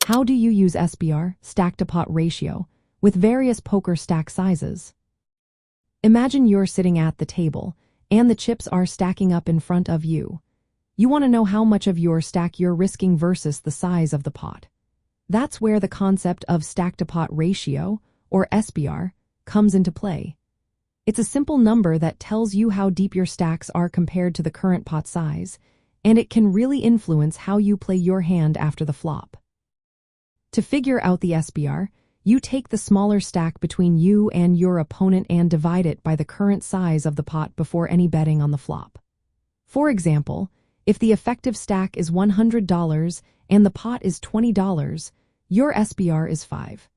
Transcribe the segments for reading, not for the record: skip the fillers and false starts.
How do you use SPR, stack-to-pot ratio, with various poker stack sizes? Imagine you're sitting at the table, and the chips are stacking up in front of you. You want to know how much of your stack you're risking versus the size of the pot. That's where the concept of stack-to-pot ratio, or SPR, comes into play. It's a simple number that tells you how deep your stacks are compared to the current pot size, and it can really influence how you play your hand after the flop. To figure out the SPR, you take the smaller stack between you and your opponent and divide it by the current size of the pot before any betting on the flop. For example, if the effective stack is $100 and the pot is $20, your SPR is 5.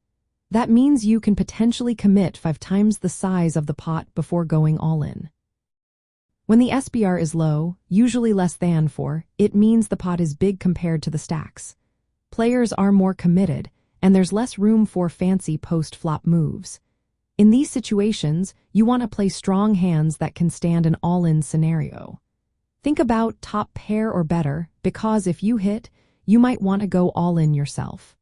That means you can potentially commit 5 times the size of the pot before going all in. When the SPR is low, usually less than 4, it means the pot is big compared to the stacks. Players are more committed, and there's less room for fancy post-flop moves. In these situations, you want to play strong hands that can stand an all-in scenario. Think about top pair or better, because if you hit, you might want to go all in yourself.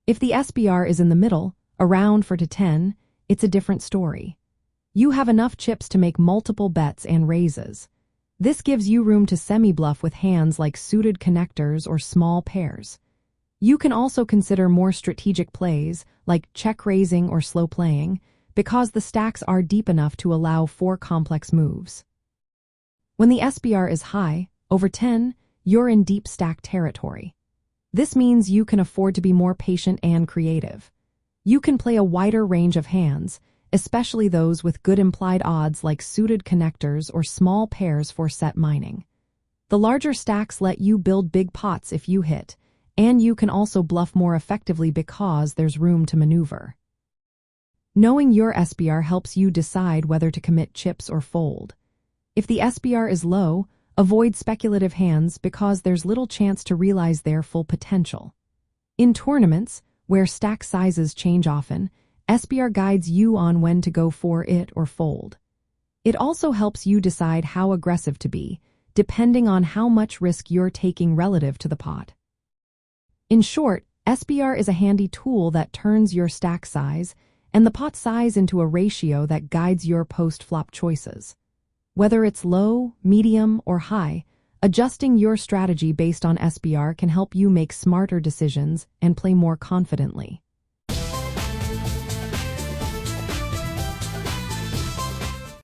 If the SPR is in the middle, around 4 to 10, it's a different story. You have enough chips to make multiple bets and raises. This gives you room to semi-bluff with hands like suited connectors or small pairs. You can also consider more strategic plays, like check-raising or slow playing, because the stacks are deep enough to allow 4 complex moves. When the SPR is high, over 10, you're in deep stack territory. This means you can afford to be more patient and creative. You can play a wider range of hands, especially those with good implied odds like suited connectors or small pairs for set mining. The larger stacks let you build big pots if you hit, and you can also bluff more effectively because there's room to maneuver. Knowing your SPR helps you decide whether to commit chips or fold. If the SPR is low, avoid speculative hands because there's little chance to realize their full potential. In tournaments, where stack sizes change often, SPR guides you on when to go for it or fold. It also helps you decide how aggressive to be, depending on how much risk you're taking relative to the pot. In short, SPR is a handy tool that turns your stack size and the pot size into a ratio that guides your post-flop choices. Whether it's low, medium, or high, adjusting your strategy based on SPR can help you make smarter decisions and play more confidently.